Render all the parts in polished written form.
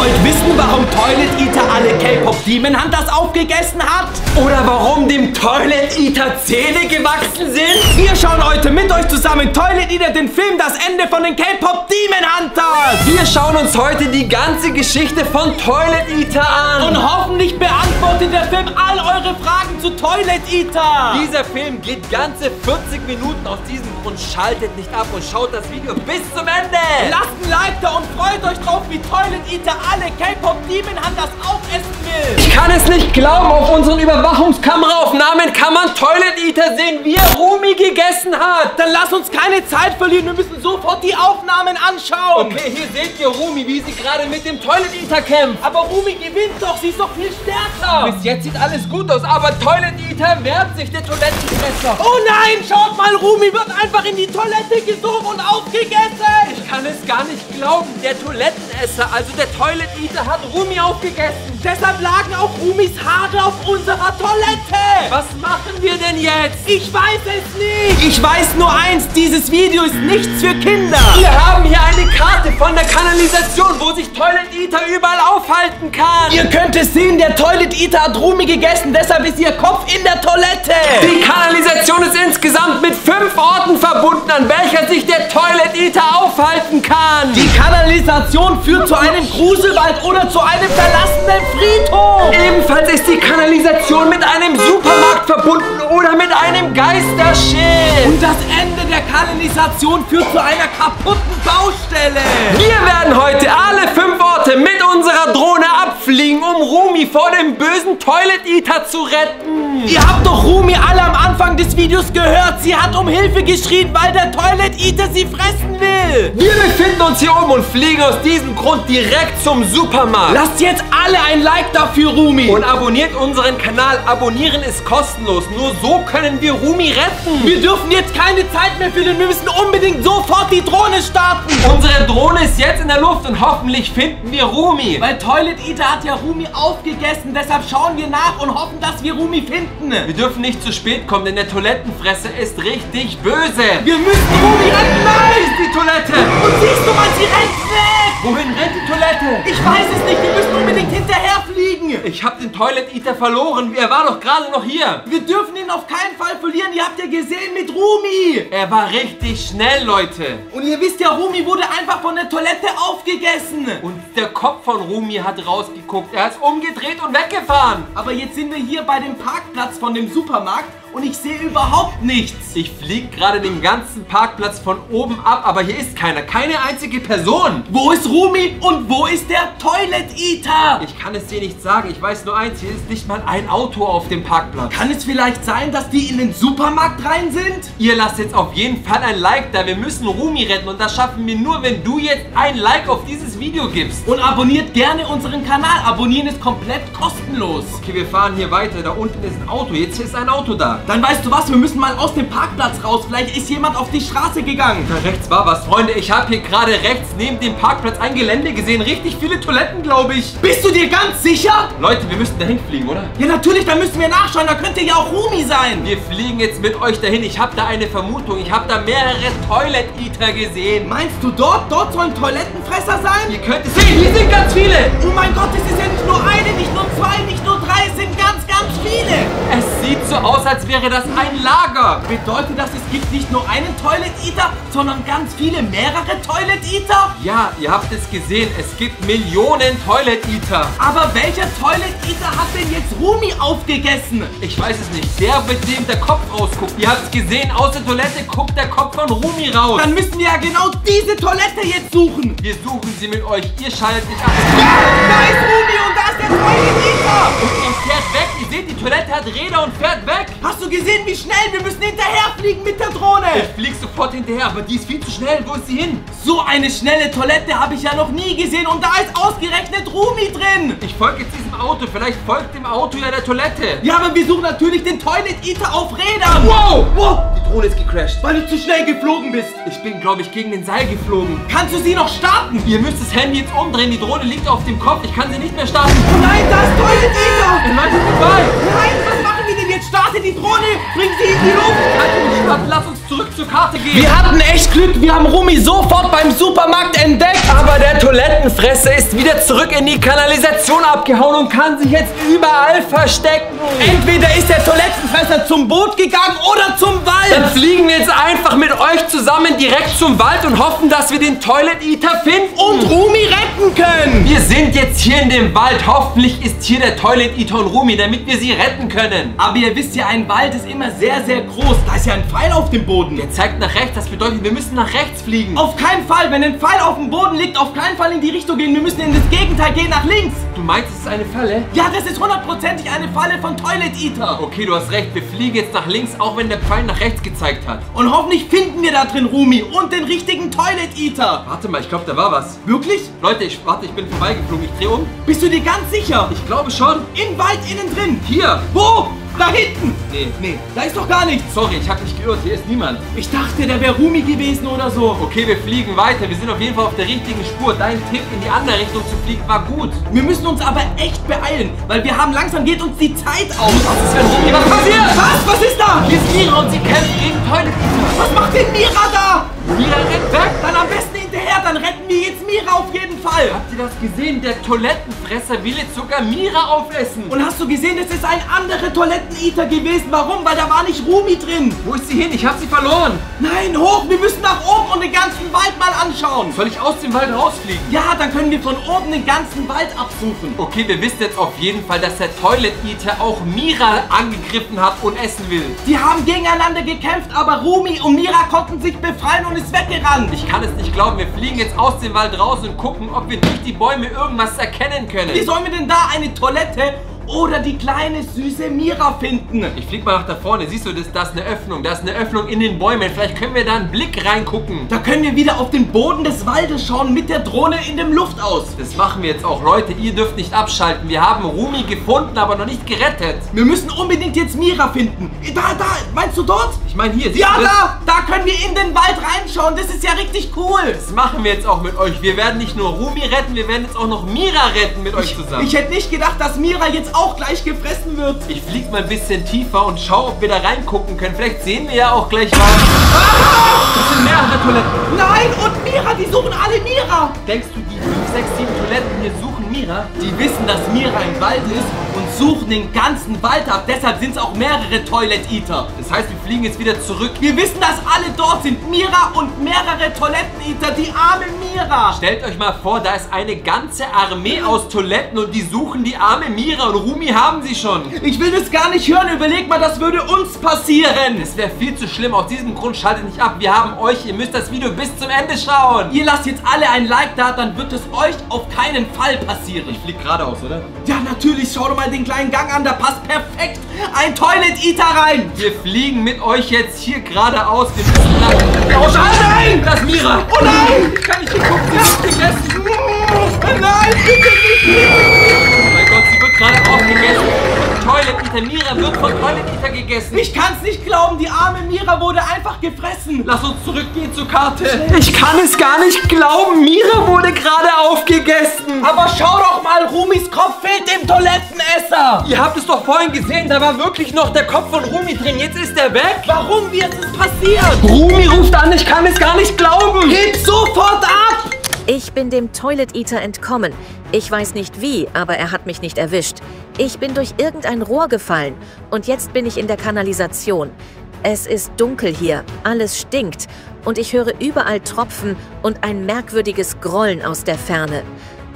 wollt wissen, warum Toilet Eater alle K-Pop Demon Hunters aufgegessen hat? Oder warum dem Toilet Eater Zähne gewachsen sind? Wir schauen heute mit euch zusammen Toilet Eater den Film Das Ende von den K-Pop Demon Hunters. Wir schauen uns heute die ganze Geschichte von Toilet Eater an. Und hoffentlich beantwortet der Film all eure Fragen zu Toilet Eater. Dieser Film geht ganze 40 Minuten. Aus diesem Grund schaltet nicht ab und schaut das Video bis zum Ende. Lasst ein Like da und freut euch drauf, wie Toilet Eater alle K-Pop Demon Hunters aufessen will. Ich kann es nicht glauben, auf unseren Überwachungskameraaufnahmen kann man Toilet Eater sehen, wie er Rumi gegessen hat. Dann lass uns keine Zeit verlieren, wir müssen sofort die Aufnahmen anschauen. Okay, hier seht ihr Rumi, wie sie gerade mit dem Toilet Eater kämpft. Aber Rumi gewinnt doch, sie ist doch viel stärker. Bis jetzt sieht alles gut aus, aber Toilet Eater wehrt sich, der Toilettenfresser. Oh nein, schaut mal, Rumi wird einfach in die Toilette gesogen und aufgegessen. Ich kann es gar nicht glauben, der Toilettenesser, also der Toilet Eater, hat Rumi aufgegessen. Deshalb lagen auch Rumis Haare auf unserer Toilette. Was machen wir denn jetzt? Ich weiß es nicht. Ich weiß nur eins, dieses Video ist nichts für Kinder. Wir haben hier eine Karte von der Kanalisation, wo sich Toilet Eater überall aufhalten kann. Ihr könnt es sehen, der Toilet Eater hat Rumi gegessen, deshalb ist ihr Kopf in der Toilette. Die Kanalisation ist insgesamt mit 5 Orten verbunden, an welcher sich der Toilet Eater aufhalten kann. Die Kanalisation führt zu einem Gruselwald oder zu einem verlassenen Friedhof. Ebenfalls ist die Kanalisation mit einem Supermarkt verbunden oder mit einem Geisterschiff. Und das Ende der Kanalisation führt zu einer kaputten Baustelle. Wir werden heute alle 5 Orte mit unserer Drohne abfliegen, um Rumi vor dem bösen Toilet Eater zu retten. Ihr habt doch Rumi alle am Anfang des Videos gehört. Sie hat um Hilfe geschrien, weil der Toilet Eater sie fressen will. Wir befinden uns hier oben und fliegen aus diesem Grund direkt zum Supermarkt. Lasst jetzt alle ein Like dafür, Rumi. Und abonniert unseren Kanal. Abonnieren ist kostenlos. Nur so können wir Rumi retten. Wir dürfen jetzt keine Zeit mehr verlieren. Wir müssen unbedingt sofort die Drohne starten. Unsere Drohne ist jetzt in der Luft und hoffentlich finden wir Rumi. Weil Toilet Eater hat ja Rumi aufgegessen. Deshalb schauen wir nach und hoffen, dass wir Rumi finden. Wir dürfen nicht zu spät kommen, denn der Toilettenfresser ist richtig böse. Wir müssen Rumi retten. Nein, ist die Toilette. Und siehst du mal, sie rennt weg. Wohin rennt die Toilette? Ich weiß es nicht. Wir müssen unbedingt hinterher fliegen. Ich habe den Toilet Eater verloren. Er war doch gerade noch hier. Wir dürfen ihn auf keinen Fall verlieren. Ihr habt ja gesehen mit Rumi. Er war richtig schnell, Leute. Und ihr wisst ja, Rumi wurde einfach von der Toilette aufgegessen. Und der Kopf von Rumi hat rausgeguckt. Er ist umgedreht und weggefahren. Aber jetzt sind wir hier bei dem Parkplatz von dem Supermarkt und ich sehe überhaupt nichts. Ich fliege gerade den ganzen Parkplatz von oben ab, aber hier ist keiner. Keine einzige Person. Wo ist Rumi und wo ist der Toilet Eater? Ich kann es dir nicht sagen. Ich weiß nur eins. Hier ist nicht mal ein Auto auf dem Parkplatz. Kann es vielleicht sein, dass die in den Supermarkt rein sind? Ihr lasst jetzt auf jeden Fall ein Like da. Wir müssen Rumi retten und das schaffen wir nur, wenn du jetzt ein Like auf dieses Video gibst. Und abonniert gerne unseren Kanal. Abonnieren ist komplett kostenlos. Okay, wir fahren hier weiter. Da unten ist ein Auto. Jetzt ist ein Auto da. Dann weißt du was, wir müssen mal aus dem Parkplatz raus. Vielleicht ist jemand auf die Straße gegangen. Da rechts war was. Freunde, ich habe hier gerade rechts neben dem Parkplatz ein Gelände gesehen. Richtig viele Toiletten, glaube ich. Bist du dir ganz sicher? Leute, wir müssen dahin fliegen, oder? Ja, natürlich, da müssen wir nachschauen. Da könnte ja auch Rumi sein. Wir fliegen jetzt mit euch dahin. Ich habe da eine Vermutung. Ich habe da mehrere Toilet Eater gesehen. Meinst du dort? Dort sollen Toilettenfresser sein? Ihr könnt es sehen. Hier sind ganz viele. Oh mein Gott, es ist ja nicht nur eine, nicht nur 2, nicht nur 3. Es sind ganz viele. Es sieht so aus, als wäre das ein Lager. Bedeutet das, es gibt nicht nur einen Toilet Eater, sondern ganz viele, mehrere Toilet Eater? Ja, ihr habt es gesehen. Es gibt Millionen Toilet Eater. Aber welcher Toilet Eater hat denn jetzt Rumi aufgegessen? Ich weiß es nicht. Der, mit dem der Kopf rausguckt. Ihr habt es gesehen, aus der Toilette guckt der Kopf von Rumi raus. Dann müssen wir ja genau diese Toilette jetzt suchen. Wir suchen sie mit euch. Ihr schaltet nicht ab. Ja, da ist Rumi und da ist der Toilet Eater. Und er fährt weg. Ihr seht, die Toilette hat Räder und fährt weg. Hast du gesehen, wie schnell? Wir müssen hinterherfliegen mit der Drohne. Ich flieg sofort hinterher, aber die ist viel zu schnell. Wo ist sie hin? So eine schnelle Toilette habe ich ja noch nie gesehen und da ist ausgerechnet Rumi drin. Ich folge jetzt diesem Auto. Vielleicht folgt dem Auto ja der Toilette. Ja, aber wir suchen natürlich den Toilet Eater auf Rädern. Wow! Wow! Die Drohne ist gecrashed. Weil du zu schnell geflogen bist. Ich bin, glaube ich, gegen den Seil geflogen. Kannst du sie noch starten? Ihr müsst das Handy jetzt umdrehen. Die Drohne liegt auf dem Kopf. Ich kann sie nicht mehr starten. Oh nein, da ist Toilet Eater. Er läuft vorbei. Nein, was machen wir denn jetzt? Startet die Drohne, bring sie in die Luft. Halt, lass uns zurück zur Karte gehen. Wir hatten echt Glück, wir haben Rumi sofort beim Supermarkt entdeckt. Aber der Toilettenfresser ist wieder zurück in die Kanalisation abgehauen und kann sich jetzt überall verstecken. Entweder ist der Toilettenfresser zum Boot gegangen oder zum Wald. Dann fliegen wir jetzt einfach mit euch zusammen direkt zum Wald und hoffen, dass wir den Toilet Eater finden. Und Rumi retten können. Wir sind jetzt hier in dem Wald. Hoffentlich ist hier der Toilet Eater und Rumi, damit wir sie retten können. Aber ihr wisst ja, ein Wald ist immer sehr, sehr groß. Da ist ja ein Pfeil auf dem Boden. Der zeigt nach rechts. Das bedeutet, wir müssen nach rechts fliegen. Auf keinen Fall. Wenn ein Pfeil auf dem Boden liegt, auf keinen Fall in die Richtung gehen. Wir müssen in das Gegenteil gehen, nach links. Du meinst, es ist eine Falle? Ja, das ist hundertprozentig eine Falle von Toilet Eater. Okay, du hast recht. Wir fliegen jetzt nach links, auch wenn der Pfeil nach rechts gezeigt hat. Und hoffentlich finden wir da drin Rumi und den richtigen Toilet Eater. Warte mal, ich glaube, da war was. Wirklich? Leute, ich bin vorbeigeflogen. Ich drehe um. Bist du dir ganz sicher? Ich glaube schon. Im Wald innen drin. Hier. Wo? Da hinten. Nee. Da ist doch gar nichts. Sorry, ich habe mich geirrt. Hier ist niemand. Ich dachte, der wäre Rumi gewesen oder so. Okay, wir fliegen weiter. Wir sind auf jeden Fall auf der richtigen Spur. Dein Tipp, in die andere Richtung zu fliegen, war gut. Wir müssen uns aber echt beeilen, weil wir haben langsam geht uns die Zeit aus. Was ist, wenn Rumi was passiert? Was ist da? Hier ist Mira und sie kämpft gegen Toilet Eater. Was macht denn Mira da? Mira rennt weg. Dann am besten hinterher, dann retten wir jetzt Mira auf jeden Fall. Habt ihr das gesehen? Der Toilettenfresser will jetzt sogar Mira aufessen. Und hast du gesehen, es ist ein anderer Toiletten-Eater gewesen. Warum? Weil da war nicht Rumi drin. Wo ist sie hin? Ich habe sie verloren. Nein, hoch. Wir müssen nach oben und den ganzen Wald mal anschauen. Soll ich aus dem Wald rausfliegen? Ja, dann können wir von oben den ganzen Wald absuchen. Okay, wir wissen jetzt auf jeden Fall, dass der Toilet Eater auch Mira angegriffen hat und essen will. Die haben gegeneinander gekämpft, aber Rumi und Mira konnten sich befreien und ist weggerannt. Ich kann es nicht glauben. Wir fliegen jetzt aus dem Wald raus und gucken, ob wir durch die Bäume irgendwas erkennen können. Wie sollen wir denn da eine Toilette oder die kleine süße Mira finden? Ich flieg mal nach da vorne. Siehst du, das ist eine Öffnung. Da ist eine Öffnung in den Bäumen. Vielleicht können wir da einen Blick reingucken. Da können wir wieder auf den Boden des Waldes schauen mit der Drohne in dem Luft aus. Das machen wir jetzt auch. Leute, ihr dürft nicht abschalten. Wir haben Rumi gefunden, aber noch nicht gerettet. Wir müssen unbedingt jetzt Mira finden. Da, meinst du dort? Ich meine hier. Ja, da können wir in den Wald reinschauen. Das ist ja richtig cool. Das machen wir jetzt auch mit euch. Wir werden nicht nur Rumi retten, wir werden jetzt auch noch Mira retten mit euch zusammen. Ich hätte nicht gedacht, dass Mira jetzt auch gleich gefressen wird. Ich fliege mal ein bisschen tiefer und schau, ob wir da reingucken können. Vielleicht sehen wir ja auch gleich was. Das sind mehrere Toiletten. Nein, und Mira, die suchen alle Mira. Denkst du, die 5, 6, 7 Toiletten hier suchen Mira? Die wissen, dass Mira im Wald ist und suchen den ganzen Wald ab. Deshalb sind es auch mehrere Toilet Eater. Das heißt, wir fliegen jetzt wieder zurück. Wir wissen, dass alle dort sind. Mira und mehrere Toiletten Eater. Die arme Mira. Stellt euch mal vor, da ist eine ganze Armee aus Toiletten und die suchen die arme Mira und Rumi haben sie schon. Ich will das gar nicht hören. Überleg mal, das würde uns passieren. Das wäre viel zu schlimm. Aus diesem Grund schaltet nicht ab. Wir haben euch. Ihr müsst das Video bis zum Ende schauen. Ihr lasst jetzt alle ein Like da, dann wird es euch auf keinen Fall passieren. Ich fliege geradeaus, oder? Ja, natürlich. Schau doch mal den kleinen Gang an. Da passt perfekt ein Toilet Eater rein. Wir fliegen mit euch jetzt hier geradeaus. Wir müssen lang. Oh, nein! Das ist Mira. Oh nein! Ich kann nicht hingucken. Sie wird gegessen. Nein, bitte nicht. Oh mein Gott, sie wird gerade aufgegessen. Toilet Eater. Mira wird von Toilet Eater gegessen. Ich kann's nicht glauben. Die arme Mira wurde einfach gefressen. Lass uns zurückgehen zur Karte. Ich kann es gar nicht glauben. Mira wurde gerade aufgegessen. Aber schau doch mal, Rumis Kopf fehlt dem Toilettenesser. Ihr habt es doch vorhin gesehen. Da war wirklich noch der Kopf von Rumi drin. Jetzt ist er weg. Warum? Wie ist es passiert? Rumi ruft an. Ich kann es gar nicht glauben. Hebt sofort ab. Ich bin dem Toilet Eater entkommen. Ich weiß nicht wie, aber er hat mich nicht erwischt. Ich bin durch irgendein Rohr gefallen und jetzt bin ich in der Kanalisation. Es ist dunkel hier, alles stinkt und ich höre überall Tropfen und ein merkwürdiges Grollen aus der Ferne.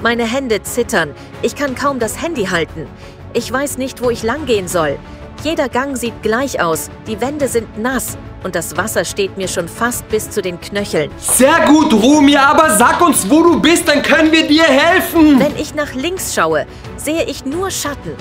Meine Hände zittern, ich kann kaum das Handy halten. Ich weiß nicht, wo ich langgehen soll. Jeder Gang sieht gleich aus, die Wände sind nass und das Wasser steht mir schon fast bis zu den Knöcheln. Sehr gut, Rumi, aber sag uns, wo du bist, dann können wir dir helfen. Wenn ich nach links schaue, sehe ich nur Schatten.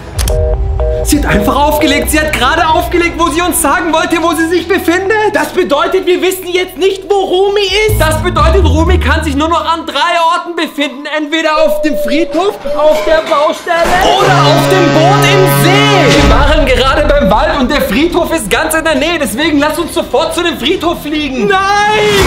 Sie hat einfach aufgelegt. Sie hat gerade aufgelegt, wo sie uns sagen wollte, wo sie sich befindet. Das bedeutet, wir wissen jetzt nicht, wo Rumi ist. Das bedeutet, Rumi kann sich nur noch an 3 Orten befinden. Entweder auf dem Friedhof, auf der Baustelle oder auf dem Boot im See. Wir waren gerade beim Wald und der Friedhof ist ganz in der Nähe. Deswegen lass uns sofort zu dem Friedhof fliegen. Nein!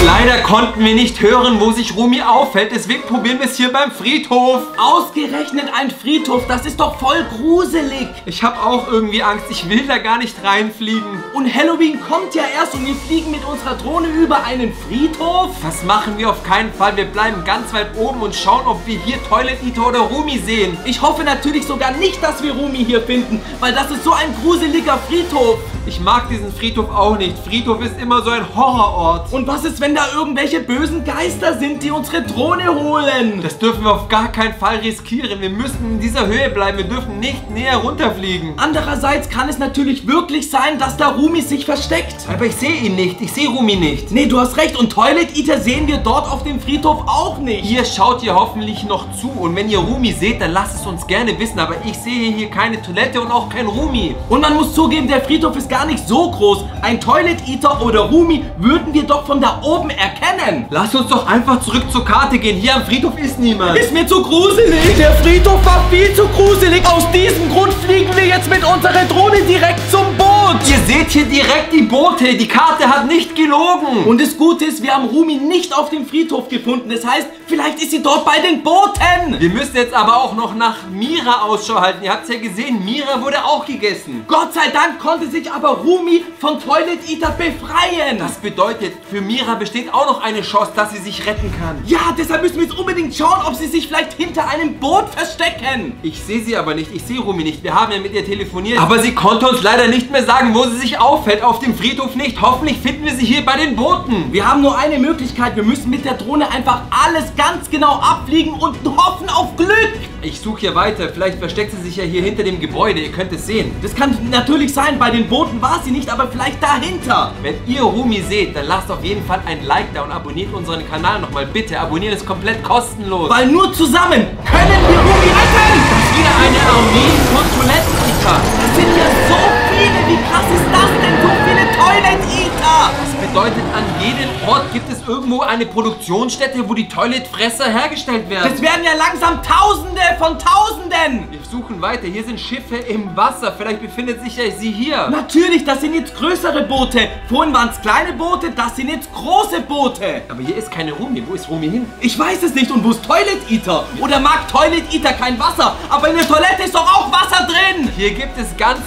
Leider konnten wir nicht hören, wo sich Rumi aufhält. Deswegen probieren wir es hier beim Friedhof. Ausgerechnet ein Friedhof, das ist doch voll gruselig. Ich habe auch irgendwie Angst. Ich will da gar nicht reinfliegen. Und Halloween kommt ja erst und wir fliegen mit unserer Drohne über einen Friedhof? Das machen wir auf keinen Fall. Wir bleiben ganz weit oben und schauen, ob wir hier Toilet Eater oder Rumi sehen. Ich hoffe natürlich sogar nicht, dass wir Rumi hier finden, weil das ist so ein gruseliger Friedhof. Ich mag diesen Friedhof auch nicht. Friedhof ist immer so ein Horrorort. Und was ist, wenn da irgendwelche bösen Geister sind, die unsere Drohne holen? Das dürfen wir auf gar keinen Fall riskieren. Wir müssen in dieser Höhe bleiben. Wir dürfen nicht näher runterfliegen. Andererseits kann es natürlich wirklich sein, dass da Rumi sich versteckt. Aber ich sehe ihn nicht. Ich sehe Rumi nicht. Nee, du hast recht. Und Toilet Eater sehen wir dort auf dem Friedhof auch nicht. Ihr schaut hier hoffentlich noch zu. Und wenn ihr Rumi seht, dann lasst es uns gerne wissen. Aber ich sehe hier keine Toilette und auch kein Rumi. Und man muss zugeben, der Friedhof ist gar nicht so groß. Ein Toilet Eater oder Rumi würden wir doch von da oben erkennen. Lasst uns doch einfach zurück zur Karte gehen. Hier am Friedhof ist niemand. Ist mir zu gruselig. Der Friedhof war viel zu gruselig. Aus diesem Grund fliegen wir jetzt mit unserer Drohne direkt zum Boot. Ihr seht hier direkt die Boote. Die Karte hat nicht gelogen. Und das Gute ist, wir haben Rumi nicht auf dem Friedhof gefunden. Das heißt, vielleicht ist sie dort bei den Booten. Wir müssen jetzt aber auch noch nach Mira Ausschau halten. Ihr habt es ja gesehen, Mira wurde auch gegessen. Gott sei Dank konnte sich aber Rumi von Toilet Eater befreien. Das bedeutet, für Mira besteht auch noch eine Chance, dass sie sich retten kann. Ja, deshalb müssen wir jetzt unbedingt schauen, ob sie sich vielleicht hinter einem Boot verstecken. Ich sehe sie aber nicht. Ich sehe Rumi nicht. Wir haben ja mit ihr telefoniert. Aber sie konnte uns leider nicht mehr sagen, wo sie sich aufhält. Auf dem Friedhof nicht. Hoffentlich finden wir sie hier bei den Booten. Wir haben nur eine Möglichkeit. Wir müssen mit der Drohne einfach alles ganz genau abfliegen und hoffen auf Glück. Ich suche hier weiter. Vielleicht versteckt sie sich ja hier hinter dem Gebäude. Ihr könnt es sehen. Das kann natürlich sein. Bei den Booten war sie nicht, aber vielleicht dahinter. Wenn ihr Rumi seht, dann lasst auf jeden Fall ein Like da und abonniert unseren Kanal nochmal. Bitte, abonnieren ist komplett kostenlos. Weil nur zusammen können wir Rumi retten. Das ist wieder eine Armee von Toilet Eater. Das sind ja so viele. Wie krass ist das denn? So viele Toilet Eater. Das bedeutet, an jedem Ort gibt es irgendwo eine Produktionsstätte, wo die Toiletfresser hergestellt werden. Das werden ja langsam Tausende von Tausenden. Wir suchen weiter. Hier sind Schiffe im Wasser. Vielleicht befindet sich ja sie hier. Natürlich, das sind jetzt größere Boote. Vorhin waren es kleine Boote, das sind jetzt große Boote. Aber hier ist keine Rumi. Wo ist Rumi hin? Ich weiß es nicht. Und wo ist Toilet Eater? Oder mag Toilet Eater kein Wasser? Aber in der Toilette ist doch auch Wasser drin. Hier gibt es ganz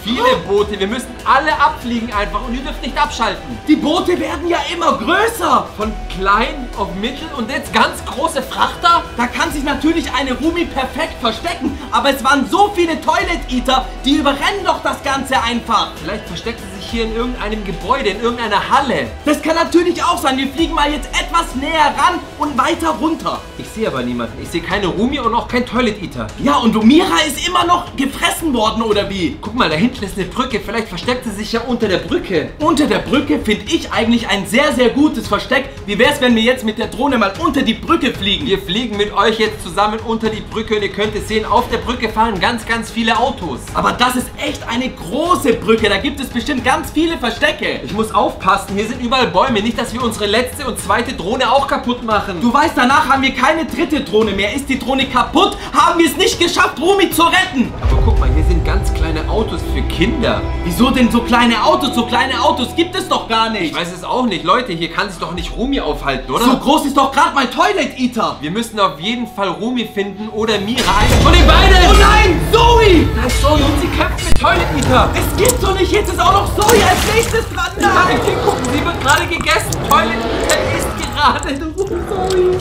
viele Boote. Wir müssen alle abfliegen einfach und ihr dürft nicht abschalten. Die Boote werden ja immer größer. Von klein auf mittel und jetzt ganz große Frachter. Da kann sich natürlich eine Rumi perfekt verstecken. Aber es waren so viele Toilet Eater, die überrennen doch das Ganze einfach. Vielleicht versteckt sie sich hier in irgendeinem Gebäude, in irgendeiner Halle. Das kann natürlich auch sein. Wir fliegen mal jetzt etwas näher ran und weiter runter. Ich sehe aber niemanden. Ich sehe keine Rumi und auch kein Toilet Eater. Ja, und Mira ist immer noch gefressen worden, oder wie? Guck mal, da hinten ist eine Brücke. Vielleicht versteckt sie sich ja unter der Brücke. Unter der Brücke finde ich eigentlich ein sehr, sehr gutes Versteck. Wie wäre es, wenn wir jetzt mit der Drohne mal unter die Brücke fliegen? Wir fliegen mit euch jetzt zusammen unter die Brücke und ihr könnt es sehen, auf der Brücke fahren ganz viele Autos. Aber das ist echt eine große Brücke. Da gibt es bestimmt ganz viele Verstecke. Ich muss aufpassen, hier sind überall Bäume. Nicht, dass wir unsere letzte und zweite Drohne auch kaputt machen. Du weißt, danach haben wir keine dritte Drohne mehr. Ist die Drohne kaputt, haben wir es nicht geschafft, Rumi zu retten. Aber guck mal, hier sind ganz kleine Autos für Kinder. Wieso denn so kleine Autos? So kleine Autos gibt es doch gar nicht. Ich weiß es auch nicht. Leute, hier kann sich doch nicht Rumi aufhalten, oder? So groß ist doch gerade mein Toilet Eater. Wir müssen auf jeden Fall Rumi finden oder Mira. Eins von den beiden. Oh nein, Zoe! Da ist Zoe und sie kämpft mit Toilet Eater. Es gibt's doch nicht. Jetzt ist auch noch Zoe als nächstes dran. Nein, hier gucken, sie wird gerade gegessen. Toilet Eater ist gerade.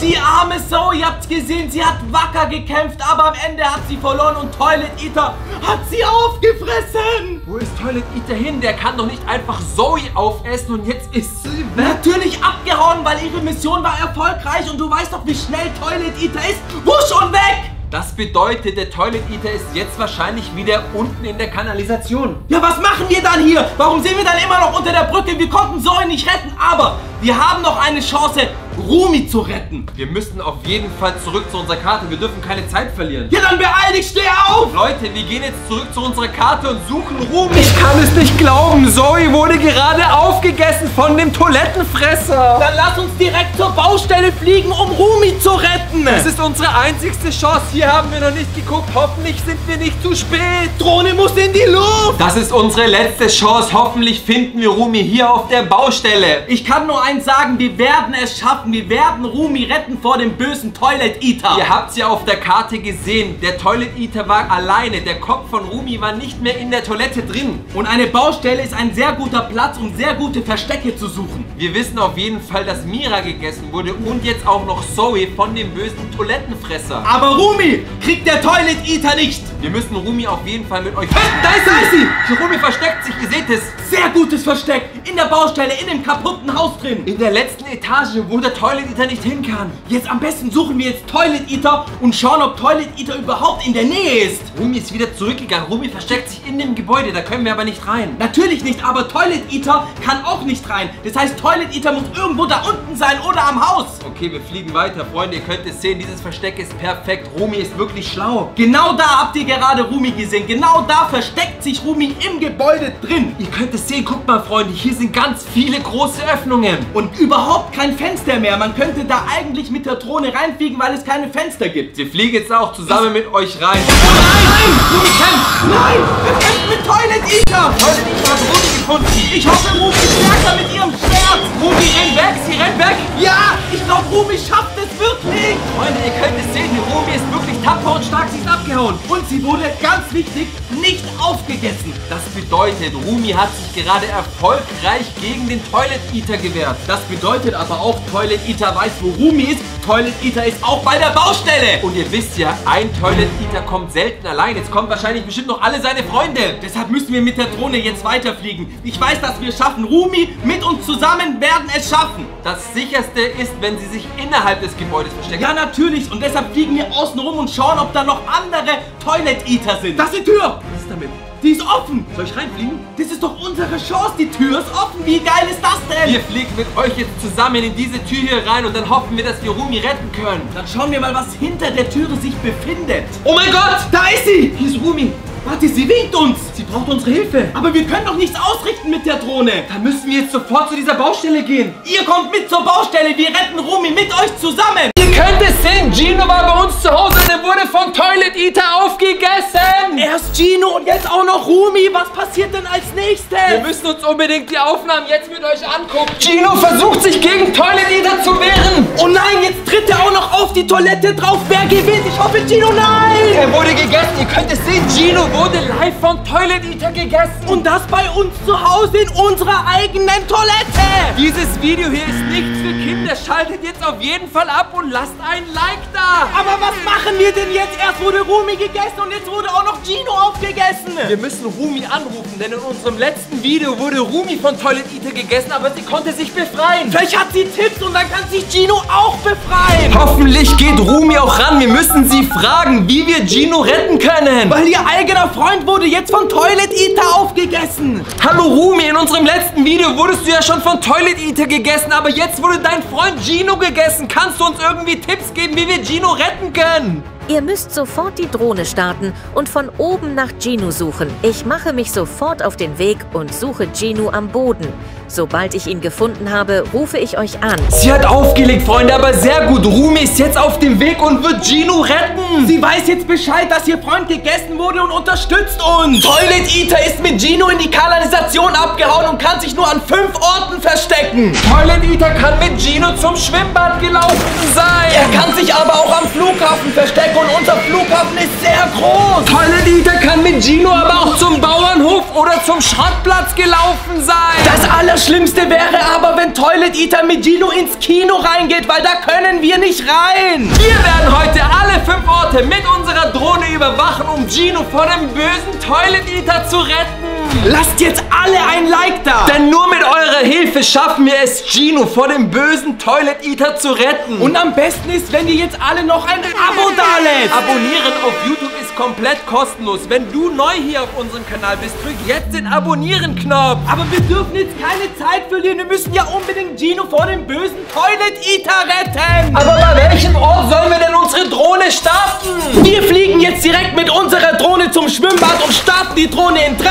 Die arme Zoe, ihr habt's gesehen, sie hat wacker gekämpft, aber am Ende hat sie verloren und Toilet Eater hat sie aufgefressen. Wo ist Toilet Eater hin? Der kann doch nicht einfach Zoe aufessen und jetzt ist sie weg. Natürlich abgehauen, weil ihre Mission war erfolgreich und du weißt doch, wie schnell Toilet Eater ist. Wusch und weg! Das bedeutet, der Toilet Eater ist jetzt wahrscheinlich wieder unten in der Kanalisation. Ja, was machen wir dann hier? Warum sind wir dann immer noch unter der Brücke? Wir konnten Zoe nicht retten, aber wir haben noch eine Chance, Rumi zu retten. Wir müssen auf jeden Fall zurück zu unserer Karte. Wir dürfen keine Zeit verlieren. Ja, dann beeil dich, steh auf! Leute, wir gehen jetzt zurück zu unserer Karte und suchen Rumi. Ich kann es nicht glauben. Zoe wurde gerade aufgegessen von dem Toilettenfresser. Dann lass uns direkt zur Baustelle fliegen, um Rumi zu retten. Das ist unsere einzigste Chance. Hier haben wir noch nicht geguckt. Hoffentlich sind wir nicht zu spät. Drohne muss in die Luft. Das ist unsere letzte Chance. Hoffentlich finden wir Rumi hier auf der Baustelle. Ich kann nur eins sagen, wir werden es schaffen. Wir werden Rumi retten vor dem bösen Toilet Eater. Ihr habt es ja auf der Karte gesehen. Der Toilet Eater war alleine. Der Kopf von Rumi war nicht mehr in der Toilette drin. Und eine Baustelle ist ein sehr guter Platz, um sehr gute Verstecke zu suchen. Wir wissen auf jeden Fall, dass Mira gegessen wurde und jetzt auch noch Zoe von dem bösen Toilettenfresser. Aber Rumi kriegt der Toilet Eater nicht. Wir müssen Rumi auf jeden Fall mit euch finden. Da ist sie! Rumi versteckt sich, ihr seht es. Sehr gutes Versteck. In der Baustelle, in dem kaputten Haus drin. In der letzten Etage, wo der Toilet Eater nicht hin kann. Jetzt am besten suchen wir jetzt Toilet Eater und schauen, ob Toilet Eater überhaupt in der Nähe ist. Rumi ist wieder zurückgegangen. Rumi versteckt sich in dem Gebäude, da können wir aber nicht rein. Natürlich nicht, aber Toilet Eater kann auch nicht rein. Das heißt, Toilet Eater muss irgendwo da unten sein oder am Haus. Okay, wir fliegen weiter. Freunde, ihr könnt es sehen, dieses Versteck ist perfekt. Rumi ist wirklich schlau. Genau da habt ihr gerade Rumi gesehen. Genau da versteckt sich Rumi im Gebäude drin. Ihr könnt es sehen, guckt mal, Freunde, hier sind ganz viele große Öffnungen. Und überhaupt kein Fenster mehr. Man könnte da eigentlich mit der Drohne reinfliegen, weil es keine Fenster gibt. Wir fliegen jetzt auch zusammen mit euch rein. Oh nein! Rumi kämpft! Nein! Wir kämpfen mit Toilet Eater! Toilet Eater hat Rumi gefunden. Ich hoffe, Rumi ist stärker mit ihrem Schwert! Rumi rennt weg, sie rennt weg! Ja! Ich glaube, Rumi schafft es wirklich! Freunde, ihr könnt es sehen, die Rumi ist wirklich tapfer und stark, sie ist abgehauen. Und sie wurde, ganz wichtig, nicht aufgegessen. Das bedeutet, Rumi hat sich gerade erfolgreich gegen den Toilet Eater gewehrt. Das bedeutet aber auch, Toilet Eater weiß, wo Rumi ist. Toilet Eater ist auch bei der Baustelle. Und ihr wisst ja, ein Toilet Eater kommt selten allein. Jetzt kommen wahrscheinlich bestimmt noch alle seine Freunde. Deshalb müssen wir mit der Drohne jetzt weiterfliegen. Ich weiß, dass wir es schaffen. Rumi mit uns zusammen werden es schaffen. Das Sicherste ist, wenn sie sich innerhalb des Gebäudes verstecken. Ja, natürlich. Und deshalb fliegen wir außen rum und schauen, ob da noch andere Toilet Eater sind. Das ist die Tür. Was ist damit? Die ist offen. Soll ich reinfliegen? Das ist doch unsere Chance. Die Tür ist offen. Wie geil ist das denn? Wir fliegen mit euch jetzt zusammen in diese Tür hier rein und dann hoffen wir, dass wir Rumi retten können. Dann schauen wir mal, was hinter der Türe sich befindet. Oh mein Gott! Da ist sie. Hier ist Rumi. Warte, sie winkt uns. Sie braucht unsere Hilfe. Aber wir können doch nichts ausrichten mit der Drohne. Dann müssen wir jetzt sofort zu dieser Baustelle gehen. Ihr kommt mit zur Baustelle. Wir retten Rumi mit euch zusammen. Ihr könnt es sehen. Gino war bei uns zu Hause und er wurde von Toilet Eater aufgegessen. Erst Gino und jetzt auch noch Rumi. Was passiert denn als nächstes? Wir müssen uns unbedingt die Aufnahmen jetzt mit euch angucken. Gino versucht sich gegen Toilet Eater zu wehren. Oh nein, jetzt tritt er auch noch auf die Toilette drauf. Wer gewinnt? Ich hoffe, Gino, nein. Er wurde gegessen. Ihr könnt es sehen. Gino wurde live von Toilet Eater gegessen. Und das bei uns zu Hause in unserer eigenen Toilette. Dieses Video hier ist nichts für Kinder. Schaltet jetzt auf jeden Fall ab und lasst ein Like da. Aber was machen wir denn jetzt? Erst wurde Rumi gegessen und jetzt wurde auch noch Gino aufgegessen. Wir müssen Rumi anrufen, denn in unserem letzten Video wurde Rumi von Toilet Eater gegessen, aber sie konnte sich befreien. Vielleicht hat sie Tipps und dann kann sich Gino auch befreien. Hoffentlich geht Rumi auch ran. Wir müssen sie fragen, wie wir Gino retten können. Weil ihr eigener Freund wurde jetzt von Toilet Eater aufgegessen. Hallo Rumi, in unserem letzten Video wurdest du ja schon von Toilet Eater gegessen, aber jetzt wurde dein Freund Gino gegessen. Kannst du uns irgendwie Tipps geben, wie wir Gino retten können? Ihr müsst sofort die Drohne starten und von oben nach Gino suchen. Ich mache mich sofort auf den Weg und suche Gino am Boden. Sobald ich ihn gefunden habe, rufe ich euch an. Sie hat aufgelegt, Freunde, aber sehr gut. Rumi ist jetzt auf dem Weg und wird Gino retten. Sie weiß jetzt Bescheid, dass ihr Freund gegessen wurde und unterstützt uns. Toilet Eater ist mit Gino in die Kanalisation abgehauen und kann sich nur an 5 Orten verstecken. Toilet Eater kann mit Gino zum Schwimmbad gelaufen sein. Er kann sich aber auch am Flughafen verstecken und unser Flughafen ist sehr groß. Toilet Eater kann mit Gino aber auch zum Bauernhof oder zum Schrottplatz gelaufen sein. Das Allerschlimmste wäre aber, wenn Toilet Eater mit Gino ins Kino reingeht, weil da können wir nicht rein. Wir werden heute alle 5 Orte mit unserer Drohne überwachen, um Gino vor dem bösen Toilet Eater zu retten. Lasst jetzt alle ein Like da. Denn nur mit eurer Hilfe schaffen wir es, Gino vor dem bösen Toilet Eater zu retten. Und am besten ist, wenn ihr jetzt alle noch ein Abo dalässt. Abonnieren auf YouTube ist komplett kostenlos. Wenn du neu hier auf unserem Kanal bist, drück jetzt den Abonnieren-Knopf. Aber wir dürfen jetzt keine Zeit verlieren. Wir müssen ja unbedingt Gino vor dem bösen Toilet Eater retten. Aber bei welchem Ort sollen wir denn unsere Drohne starten? Wir fliegen jetzt direkt mit unserer Drohne zum Schwimmbad und starten die Drohne in 3,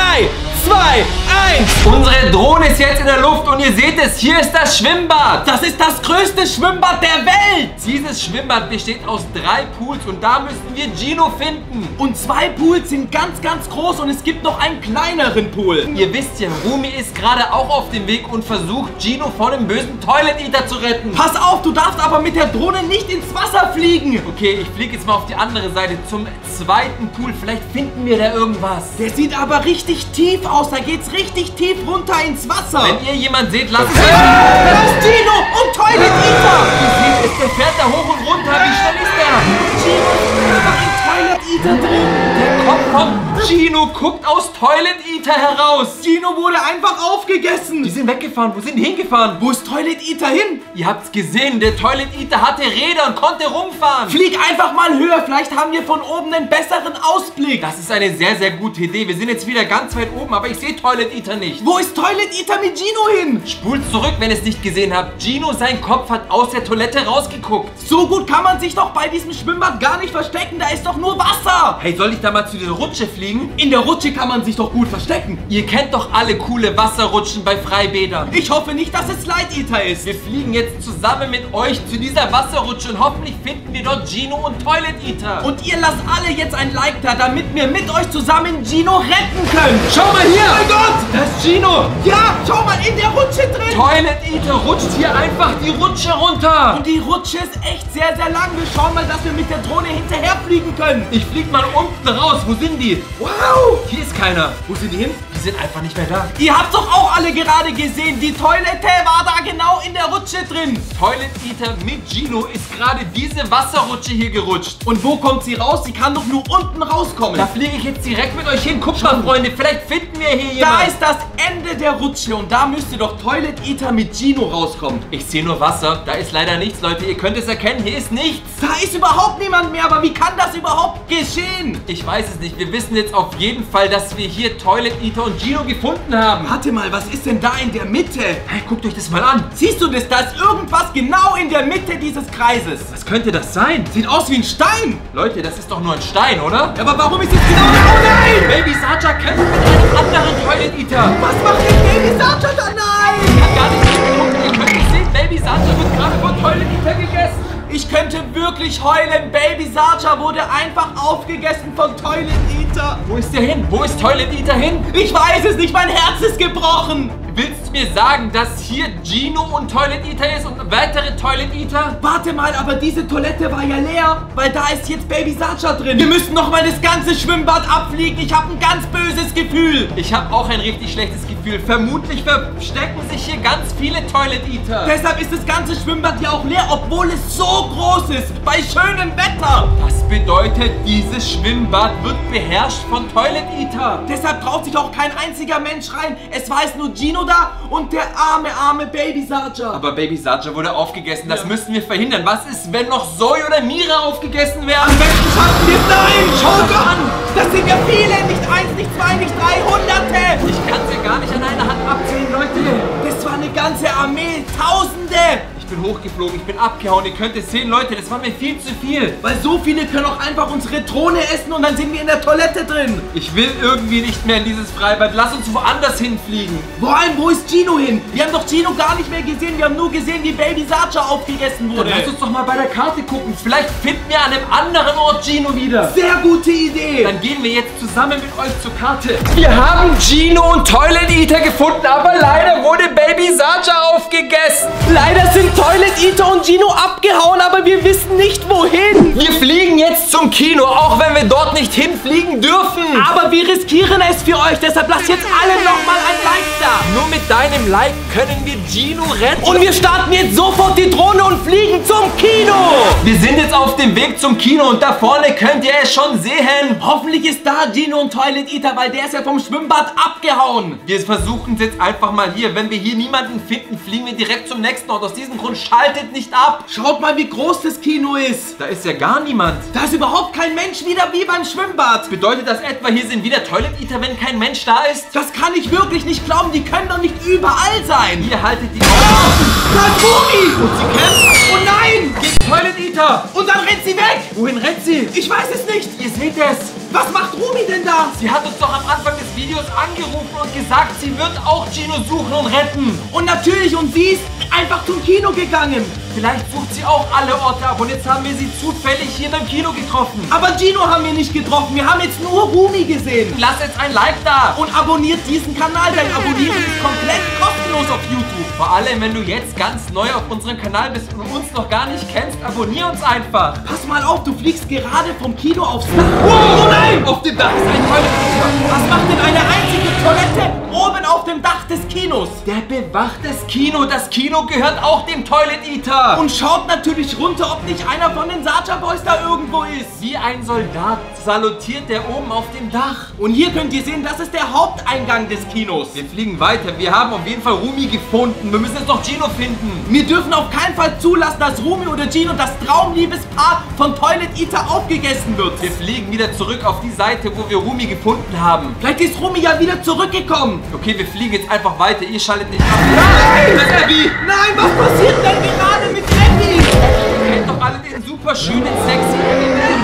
2, 1. Unsere Drohne ist jetzt in der Luft und ihr seht es, hier ist das Schwimmbad. Das ist das größte Schwimmbad der Welt. Dieses Schwimmbad besteht aus 3 Pools und da müssen wir Gino finden. Und 2 Pools sind ganz, ganz groß und es gibt noch einen kleineren Pool. Ihr wisst ja, Rumi ist gerade auch auf dem Weg und versucht, Gino vor dem bösen Toilet Eater zu retten. Pass auf, du darfst aber mit der Drohne nicht ins Wasser fliegen. Okay, ich fliege jetzt mal auf die andere Seite zum zweiten Pool. Vielleicht finden wir da irgendwas. Der sieht aber richtig tief aus. Da geht's richtig tief runter ins Wasser. Wenn ihr jemanden seht, lasst es. Da ist Gino und Toilet Eater. Ihr seht es, der fährt da hoch und runter. Wie schnell ist der? Gino ist einfach in Toilet Eater drin. Der Kopf von Gino guckt aus Toilet Eater heraus. Gino wurde einfach aufgegessen. Die sind weggefahren. Wo sind die hingefahren? Wo ist Toilet Eater hin? Ihr habt's gesehen, der Toilet Eater hatte Räder und konnte rumfahren. Flieg einfach mal höher. Vielleicht haben wir von oben einen besseren Ausblick. Das ist eine sehr, sehr gute Idee. Wir sind jetzt wieder ganz weit oben, aber ich sehe Toilet Eater nicht. Wo ist Toilet Eater mit Gino hin? Spult zurück, wenn ihr es nicht gesehen habt. Gino, sein Kopf hat aus der Toilette rausgeguckt. So gut kann man sich doch bei diesem Schwimmbad gar nicht verstecken. Da ist doch nur Wasser. Hey, soll ich da mal zu der Rutsche fliegen? In der Rutsche kann man sich doch gut verstecken. Ihr kennt doch alle coole Wasserrutschen bei Freibädern. Ich hoffe nicht, dass es Slide Eater ist. Wir fliegen jetzt zusammen mit euch zu dieser Wasserrutsche und hoffentlich finden wir dort Gino und Toilet Eater. Und ihr lasst alle jetzt ein Like da, damit wir mit euch zusammen Gino retten können. Schau mal hier! Oh mein Gott! Das ist Gino! Ja, schau mal, in der Rutsche drin. Toilet Eater rutscht hier einfach die Rutsche runter. Und die Rutsche ist echt sehr, sehr lang. Wir schauen mal, dass wir mit der Drohne hinterher fliegen können. Ich flieg mal unten raus. Wo sind die? Wow! Hier ist keiner. Wo sind die hin? Die sind einfach nicht mehr da. Ihr habt doch auch alle gerade gesehen. Die Toilette war da genau in der Rutsche drin. Toilet Eater mit Gino ist gerade diese Wasserrutsche hier gerutscht. Und wo kommt sie raus? Sie kann doch nur unten rauskommen. Da fliege ich jetzt direkt mit euch hin. Guckt mal, Freunde, vielleicht finden wir hier jemanden. Da ist das Ende der Rutsche und da müsste doch Toilet Eater mit Gino rauskommen. Ich sehe nur Wasser. Da ist leider nichts, Leute. Ihr könnt es erkennen. Hier ist nichts. Da ist überhaupt niemand mehr. Aber wie kann das überhaupt geschehen? Ich weiß es nicht. Wir wissen jetzt auf jeden Fall, dass wir hier Toilet Eater und Gino gefunden haben. Warte mal, was ist denn da in der Mitte? Hey, guckt euch das mal an. Siehst du das? Da ist irgendwas genau in der Mitte dieses Kreises. Was könnte das sein? Sieht aus wie ein Stein. Leute, das ist doch nur ein Stein, oder? Ja, aber warum ist es genau... Oh nein! Baby Sacha kämpft mit einem anderen Toilet Eater. Was macht denn Baby Sacha da? Nein! Ich kann gar nicht hingucken. Ihr könnt es sehen. Baby Sacha wird gerade von Toilet Eater gegessen. Ich könnte wirklich heulen. Baby Sacha wurde einfach aufgegessen von Toilet Eater. Wo ist der hin? Wo ist Toilet Eater hin? Ich weiß es nicht. Mein Herz ist gebrochen. Willst du mir sagen, dass hier Gino und Toilet Eater ist und weitere Toilet Eater? Warte mal, aber diese Toilette war ja leer, weil da ist jetzt Baby Sacha drin. Wir müssen noch mal das ganze Schwimmbad abfliegen. Ich habe ein ganz böses Gefühl. Ich habe auch ein richtig schlechtes Gefühl. Vermutlich verstecken sich hier ganz viele Toilet Eater. Deshalb ist das ganze Schwimmbad ja auch leer, obwohl es so groß ist, bei schönem Wetter. Das bedeutet, dieses Schwimmbad wird beherrscht von Toilet Eater. Deshalb traut sich auch kein einziger Mensch rein. Es war jetzt nur Gino da und der arme Baby Sacha. Aber Baby Sacha wurde aufgegessen. Das müssen wir verhindern. Was ist, wenn noch Zoe oder Mira aufgegessen werden? Am besten schaffen wir es. Nein, schau doch an. Das sind ja viele. Nicht 1, nicht 2, nicht 3, Hunderte. Ich kann sie gar nicht an einer Hand abzählen, Leute. Das war eine ganze Armee. Tausende. Ich bin hochgeflogen, ich bin abgehauen. Ihr könnt es sehen, Leute, das war mir viel zu viel. Weil so viele können auch einfach unsere Drohne essen und dann sind wir in der Toilette drin. Ich will irgendwie nicht mehr in dieses Freibad. Lass uns woanders hinfliegen. Vor allem, wo ist Gino hin? Wir haben doch Gino gar nicht mehr gesehen. Wir haben nur gesehen, wie Baby Sacha aufgegessen wurde. Dann lass uns doch mal bei der Karte gucken. Vielleicht finden wir an einem anderen Ort Gino wieder. Sehr gute Idee. Dann gehen wir jetzt zusammen mit euch zur Karte. Wir haben Gino und Toilet Eater gefunden, aber leider wurde Baby Sacha aufgegessen. Leider sind Toilet Toilet Eater und Gino abgehauen, aber wir wissen nicht wohin. Wir fliegen jetzt zum Kino, auch wenn wir dort nicht hinfliegen dürfen. Aber wir riskieren es für euch, deshalb lasst jetzt alle nochmal ein Like da. Nur mit deinem Like können wir Gino retten. Und wir starten jetzt sofort die Drohne und fliegen zum Kino. Wir sind jetzt auf dem Weg zum Kino und da vorne könnt ihr es schon sehen. Hoffentlich ist da Gino und Toilet Eater, weil der ist ja vom Schwimmbad abgehauen. Wir versuchen es jetzt einfach mal hier. Wenn wir hier niemanden finden, fliegen wir direkt zum nächsten Ort. Aus diesem Grund schaltet nicht ab. Schaut mal, wie groß das Kino ist. Da ist ja gar niemand. Da ist überhaupt kein Mensch, wieder wie beim Schwimmbad. Bedeutet das etwa, hier sind wieder Toilet Eater, wenn kein Mensch da ist? Das kann ich wirklich nicht glauben. Die können doch nicht überall sein. Hier haltet die... Da ist Rumi. Und sie kämpft. Oh nein. Gegen Toilet Eater. Und dann rennt sie weg. Wohin rennt sie? Ich weiß es nicht. Ihr seht es. Was macht Rumi denn da? Sie hat uns doch am Anfang des Videos angerufen und gesagt, sie wird auch Gino suchen und retten. Und natürlich, und sie ist einfach zum Kino gegangen. Vielleicht sucht sie auch alle Orte ab und jetzt haben wir sie zufällig hier beim Kino getroffen. Aber Gino haben wir nicht getroffen. Wir haben jetzt nur Rumi gesehen. Lasst jetzt ein Like da. Und abonniert diesen Kanal, denn abonnieren ist komplett kostenlos auf YouTube. Vor allem, wenn du jetzt ganz neu auf unserem Kanal bist und uns noch gar nicht kennst, abonnier uns einfach. Pass mal auf, du fliegst gerade vom Kino aufs Dach. Wow, oh nein! Auf dem Dach ist ein Toilet Eater. Was macht denn eine einzige Toilette oben auf dem Dach des Kinos? Der bewacht das Kino. Das Kino gehört auch dem Toilet Eater. Und schaut natürlich runter, ob nicht einer von den Sarja Boys da irgendwo ist. Wie ein Soldat salutiert der oben auf dem Dach. Und hier könnt ihr sehen, das ist der Haupteingang des Kinos. Wir fliegen weiter. Wir haben auf jeden Fall Rumi gefunden. Wir müssen jetzt noch Gino finden. Wir dürfen auf keinen Fall zulassen, dass Rumi oder Gino, das Traumliebespaar von Toilet Eater, aufgegessen wird. Wir fliegen wieder zurück auf die Seite, wo wir Rumi gefunden haben. Vielleicht ist Rumi ja wieder zurückgekommen. Okay, wir fliegen jetzt einfach weiter. Ihr schaltet nicht ab. Nein! Das ist Abby! Nein, was passiert denn gerade mit Abby? Ihr kennt doch alle den super schönen, sexy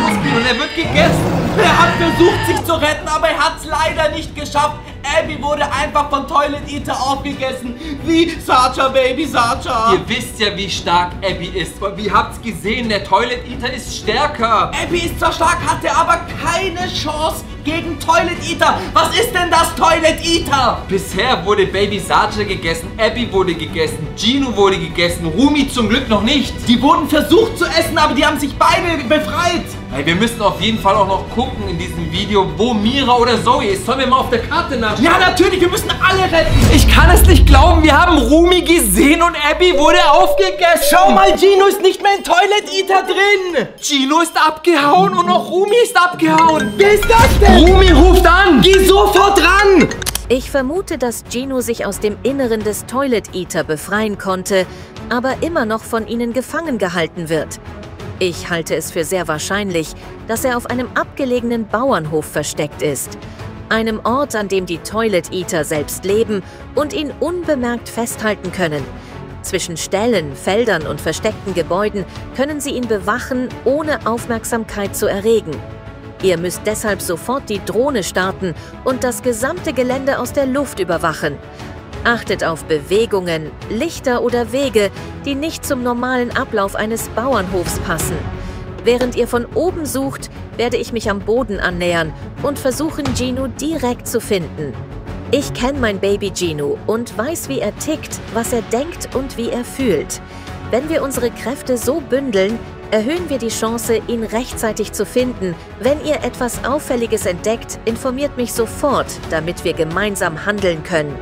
Abby, und er wird gegessen. Er hat versucht, sich zu retten, aber er hat es leider nicht geschafft. Abby wurde einfach von Toilet Eater aufgegessen. Wie Sarja, Baby, Sarja. Ihr wisst ja, wie stark Abby ist. Wie habt's gesehen? Der Toilet Eater ist stärker. Abby ist zwar stark, hatte aber keine Chance gegen Toilet Eater. Was ist denn das Toilet Eater? Bisher wurde Baby Sarja gegessen, Abby wurde gegessen, Gino wurde gegessen, Rumi zum Glück noch nicht. Die wurden versucht zu essen, aber die haben sich beide befreit. Hey, wir müssen auf jeden Fall auch noch gucken in diesem Video, wo Mira oder Zoe ist. Sollen wir mal auf der Karte nachschauen? Ja, natürlich, wir müssen alle retten. Ich kann es nicht glauben, wir haben Rumi gesehen und Abby wurde aufgegessen. Schau mal, Gino ist nicht mehr in Toilet Eater drin. Gino ist abgehauen und auch Rumi ist abgehauen. Wer ist das denn? Rumi ruft an. Geh sofort ran. Ich vermute, dass Gino sich aus dem Inneren des Toilet Eater befreien konnte, aber immer noch von ihnen gefangen gehalten wird. Ich halte es für sehr wahrscheinlich, dass er auf einem abgelegenen Bauernhof versteckt ist. Einem Ort, an dem die Toilet Eater selbst leben und ihn unbemerkt festhalten können. Zwischen Ställen, Feldern und versteckten Gebäuden können sie ihn bewachen, ohne Aufmerksamkeit zu erregen. Ihr müsst deshalb sofort die Drohne starten und das gesamte Gelände aus der Luft überwachen. Achtet auf Bewegungen, Lichter oder Wege, die nicht zum normalen Ablauf eines Bauernhofs passen. Während ihr von oben sucht, werde ich mich am Boden annähern und versuchen, Gino direkt zu finden. Ich kenne mein Baby Gino und weiß, wie er tickt, was er denkt und wie er fühlt. Wenn wir unsere Kräfte so bündeln, erhöhen wir die Chance, ihn rechtzeitig zu finden. Wenn ihr etwas Auffälliges entdeckt, informiert mich sofort, damit wir gemeinsam handeln können.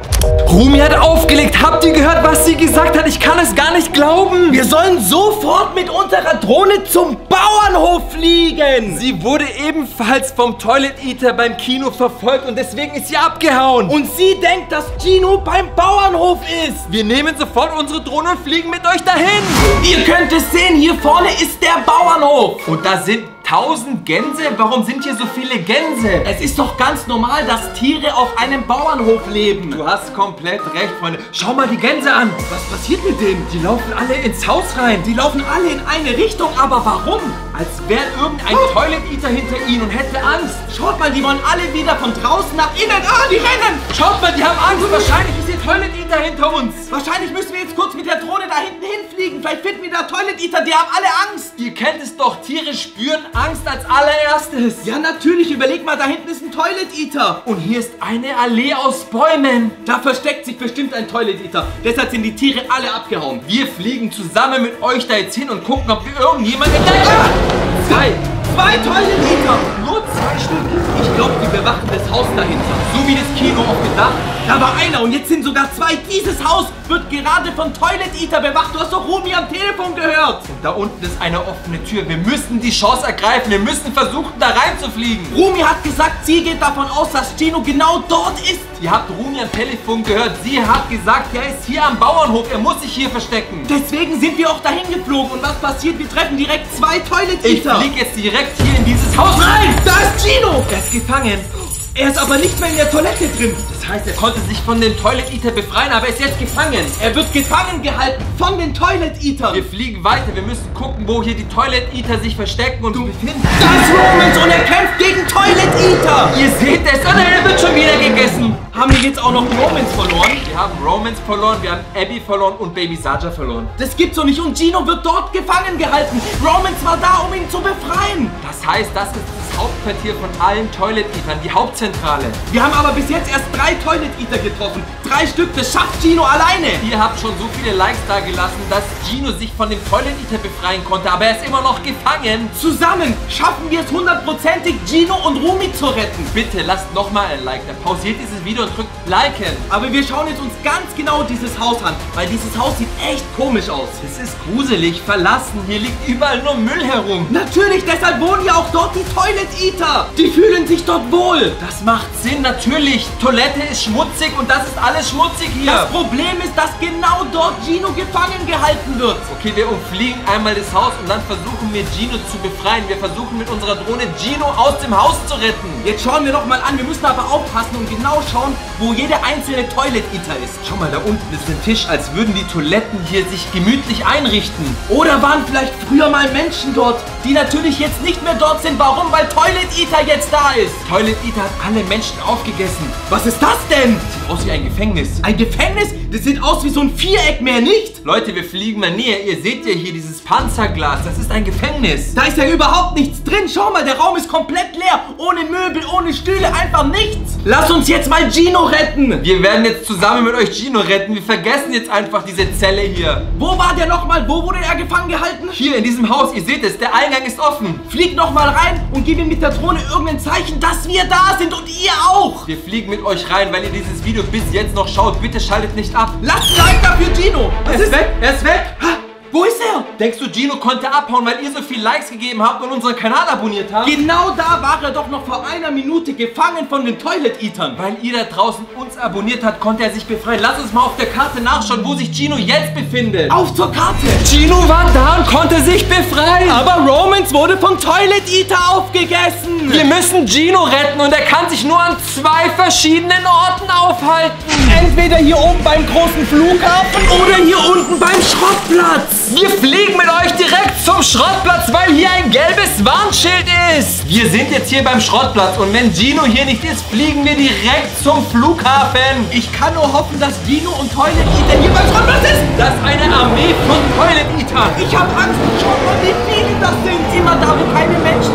Rumi hat aufgelegt. Habt ihr gehört, was sie gesagt hat? Ich kann es gar nicht glauben. Wir sollen sofort mit unserer Drohne zum Bauernhof fliegen. Sie wurde ebenfalls vom Toilet Eater beim Kino verfolgt und deswegen ist sie abgehauen. Und sie denkt, dass Gino beim Bauernhof ist. Wir nehmen sofort unsere Drohne und fliegen mit euch dahin. Ihr könnt es sehen, hier vorne ist der Bauernhof. Und da sind 1000 Gänse? Warum sind hier so viele Gänse? Es ist doch ganz normal, dass Tiere auf einem Bauernhof leben. Du hast komplett recht, Freunde. Schau mal die Gänse an. Was passiert mit denen? Die laufen alle ins Haus rein. Die laufen alle in eine Richtung, aber warum? Als wäre irgendein Toilet Eater hinter ihnen und hätte Angst. Schaut mal, die wollen alle wieder von draußen nach innen. Ah, die rennen. Schaut mal, die haben Angst. Wahrscheinlich ist ihr Toilet Eater hinter uns. Wahrscheinlich müssen wir jetzt kurz mit der Drohne da hinten hinfliegen. Vielleicht finden wir da Toilet Eater, die haben alle Angst. Ihr kennt es doch, Tiere spüren Angst als allererstes. Ja, natürlich. Überleg mal, da hinten ist ein Toilet Eater. Und hier ist eine Allee aus Bäumen. Da versteckt sich bestimmt ein Toilet Eater. Deshalb sind die Tiere alle abgehauen. Wir fliegen zusammen mit euch da jetzt hin und gucken, ob wir irgendjemanden entdecken. Zwei Toilet Eater. Nur 2 Stück. Ich glaube, die bewachen das Haus dahinter. So wie das Kino auch gedacht. Da war einer und jetzt sind sogar 2. Dieses Haus wird gerade von Toilet Eater bewacht. Du hast doch Rumi am Telefon gehört. Und da unten ist eine offene Tür. Wir müssen die Chance ergreifen. Wir müssen versuchen, da reinzufliegen. Rumi hat gesagt, sie geht davon aus, dass Gino genau dort ist. Ihr habt Rumi am Telefon gehört. Sie hat gesagt, er ist hier am Bauernhof. Er muss sich hier verstecken. Deswegen sind wir auch dahin geflogen. Und was passiert? Wir treffen direkt 2 Toilet Eater. Ich fliege jetzt direkt hier in dieses Haus rein. Da ist Gino. Er ist gefangen. Er ist aber nicht mehr in der Toilette drin. Das heißt, er konnte sich von dem Toilet Eater befreien, aber er ist jetzt gefangen. Er wird gefangen gehalten von den Toilet Eatern. Wir fliegen weiter. Wir müssen gucken, wo hier die Toilet Eater sich verstecken und befinden. Da ist Romans und er kämpft gegen Toilet Eater. Ihr seht es. Oh nein, er wird schon wieder gegessen. Haben wir jetzt auch noch Romans verloren? Wir haben Romans verloren, wir haben Abby verloren und Baby Saja verloren. Das gibt's doch nicht und Gino wird dort gefangen gehalten. Romans war da, um ihn zu befreien. Das heißt, das ist das Hauptquartier von allen Toilet Eatern, die Hauptzentrale. Wir haben aber bis jetzt erst 3 Toilet Eater getroffen. 3 Stück, das schafft Gino alleine. Ihr habt schon so viele Likes da gelassen, dass Gino sich von dem Toilet Eater befreien konnte, aber er ist immer noch gefangen. Zusammen schaffen wir es 100%ig, Gino und Rumi zu retten. Bitte lasst nochmal ein Like da. Pausiert dieses Video und drückt Liken. Aber wir schauen jetzt uns ganz genau dieses Haus an, weil dieses Haus sieht echt komisch aus. Es ist gruselig, verlassen. Hier liegt überall nur Müll herum. Natürlich, deshalb wohnen ja auch dort die Toilet Eater. Die fühlen sich dort wohl. Das macht Sinn, natürlich. Toilette ist schmutzig und das ist alles schmutzig hier. Das Problem ist, dass genau dort Gino gefangen gehalten wird. Okay, wir umfliegen einmal das Haus und dann versuchen wir Gino zu befreien. Wir versuchen mit unserer Drohne Gino aus dem Haus zu retten. Jetzt schauen wir noch mal an. Wir müssen aber aufpassen und genau schauen, wo jede einzelne Toilet Eater ist. Schau mal, da unten ist ein Tisch, als würden die Toiletten hier sich gemütlich einrichten. Oder waren vielleicht früher mal Menschen dort, die natürlich jetzt nicht mehr dort sind. Warum? Weil Toilet Eater jetzt da ist. Toilet Eater hat alle Menschen aufgegessen. Was ist das denn? Sieht aus wie ein Gefängnis. Ein Gefängnis? Das sieht aus wie so ein Viereck, mehr nicht. Leute, wir fliegen mal näher. Ihr seht ja hier dieses Panzerglas. Das ist ein Gefängnis. Da ist ja überhaupt nichts drin. Schau mal, der Raum ist komplett leer. Ohne Möbel, ohne Stühle, einfach nichts. Lass uns jetzt mal Gino retten. Wir werden jetzt zusammen mit euch Gino retten. Wir vergessen jetzt einfach diese Zelle hier. Wo war der nochmal? Wo wurde er gefangen gehalten? Hier in diesem Haus. Ihr seht es, der Eingang ist offen. Flieg nochmal rein und gib ihm mit der Drohne irgendein Zeichen, dass wir da sind und ihr auch. Wir fliegen mit euch rein, weil ihr dieses Video bis jetzt noch schaut. Bitte schaltet nicht ab. Lasst ein Like da für Gino. Er ist weg. Er ist weg. Wo ist er? Denkst du, Gino konnte abhauen, weil ihr so viel Likes gegeben habt und unseren Kanal abonniert habt? Genau da war er doch noch vor einer Minute gefangen von den Toilet Eatern. Weil ihr da draußen uns abonniert habt, konnte er sich befreien. Lass uns mal auf der Karte nachschauen, wo sich Gino jetzt befindet. Auf zur Karte. Gino war da und konnte sich befreien. Aber Romans wurde von Toilet Eater aufgegessen. Wir müssen Gino retten und er kann sich nur an 2 verschiedenen Orten aufhalten. Entweder hier oben beim großen Flughafen oder hier unten beim Schrottplatz. Wir fliegen mit euch direkt zum Schrottplatz, weil hier ein gelbes Warnschild ist. Wir sind jetzt hier beim Schrottplatz und wenn Gino hier nicht ist, fliegen wir direkt zum Flughafen. Ich kann nur hoffen, dass Gino und Toilet Eater hier beim Schrottplatz ist. Das ist eine Armee von Toilet Eatern. Ich habe Angst. Schaut mal, wie viele das sind. Immer da, wo keine Menschen